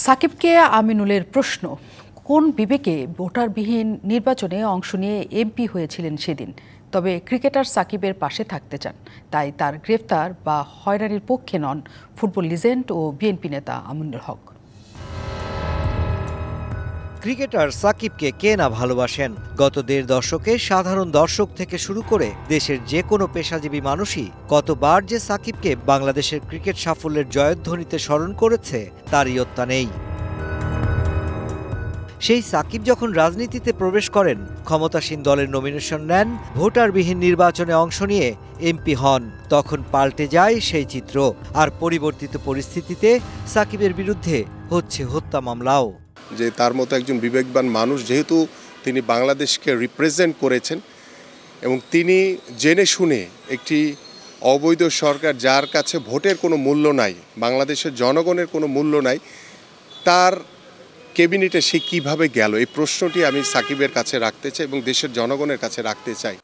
সাকিবকে আমিনুলের প্রশ্ন, কোন বিবেকে ভোটারবিহীন নির্বাচনে অংশ নিয়ে এমপি হয়েছিলেন সেদিন? তবে ক্রিকেটার সাকিবের পাশে থাকতে চান, তাই তার গ্রেফতার বা হয়রানির পক্ষে নন ফুটবল লিজেন্ড ও বিএনপি নেতা আমিনুল হক। ক্রিকেটার সাকিবকে কে না ভালোবাসেন? গত ১.৫ দশকে সাধারণ দর্শক থেকে শুরু করে দেশের যে কোনো পেশাজীবী মানুষই কতবার যে সাকিবকে বাংলাদেশের ক্রিকেট সাফল্যের জয়ধ্বনিতে স্মরণ করেছে তার ইয়ত্তা নেই। সেই সাকিব যখন রাজনীতিতে প্রবেশ করেন, ক্ষমতাসীন দলের নমিনেশন নেন, ভোটারবিহীন নির্বাচনে অংশ নিয়ে এমপি হন, তখন পাল্টে যায় সেই চিত্র। আর পরিবর্তিত পরিস্থিতিতে সাকিবের বিরুদ্ধে হচ্ছে হত্যা মামলাও। যে তার মতো একজন বিবেকবান মানুষ, যেহেতু তিনি বাংলাদেশকে রিপ্রেজেন্ট করেছেন এবং তিনি জেনে শুনে একটি অবৈধ সরকার যার কাছে ভোটের কোনো মূল্য নাই, বাংলাদেশের জনগণের কোনো মূল্য নাই, তার ক্যাবিনেটে সে কীভাবে গেল, এই প্রশ্নটি আমি সাকিবের কাছে রাখতে চাই এবং দেশের জনগণের কাছে রাখতে চাই।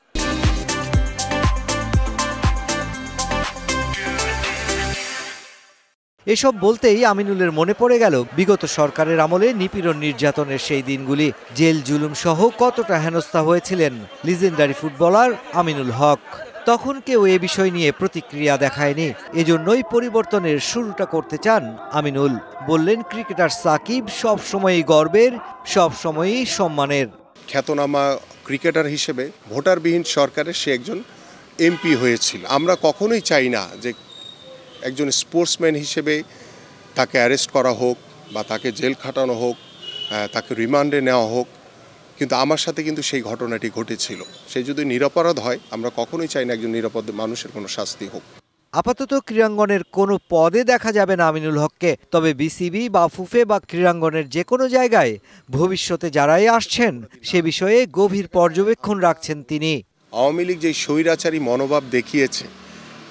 এসব বলতেই আমিনুলের মনে পড়ে গেল বিগত সরকারের আমলে নিপীড়ন নির্যাতনের সেই দিনগুলি। জেল জুলুম সহ কতটা হেনস্থা হয়েছিলেন লিজেন্ডারি ফুটবলার আমিনুল হক। তখন কেউ এ বিষয় নিয়ে প্রতিক্রিয়া দেখায়নি, এজন্যই পরিবর্তনের শুরুটা করতে চান আমিনুল। বললেন, ক্রিকেটার সাকিব সবসময়ই গর্বের, সবসময়ই সম্মানের। খ্যাতনামা ক্রিকেটার হিসেবে ভোটারবিহীন সরকারের সে একজন এমপি হয়েছিল। আমরা কখনোই চাই না যে একজন স্পোর্টসম্যান হিসেবে তাকে অ্যারেস্ট করা হোক বা তাকে জেল খাটানো হোক, তাকে রিমান্ডে নেওয়া হোক, কিন্তু আমার সাথে কিন্তু সেই ঘটনাটি ঘটেছিল। সে যদি নিরপরাধ হয়, আমরা কখনোই চাই না একজন নিরাপদ মানুষের কোনো শাস্তি হোক। আপাতত ক্রীড়াঙ্গনের কোনো পদে দেখা যাবে না আমিনুল হককে, তবে বিসিবি বা ফুফে বা ক্রীড়াঙ্গনের যে কোনো জায়গায় ভবিষ্যতে যারাই আসছেন সে বিষয়ে গভীর পর্যবেক্ষণ রাখছেন তিনি। আওয়ামী লীগ যে স্বৈরাচারী মনোভাব দেখিয়েছে,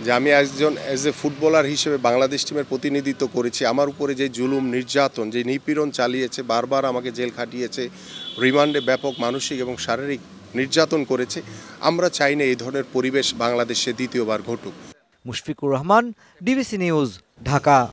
যে আমি একজন এজ এ ফুটবলার হিসেবে বাংলাদেশ টিমের প্রতিনিধিত্ব করেছি, আমার উপরে যে জুলুম নির্যাতন, যে নিপীড়ন চালিয়েছে, বারবার আমাকে জেল খাটিয়েছে, রিমান্ডে ব্যাপক মানসিক এবং শারীরিক নির্যাতন করেছে, আমরা চাই না এই ধরনের পরিবেশ বাংলাদেশে দ্বিতীয়বার ঘটুক। Mushfiqur Rahman, DBC news, Dhaka.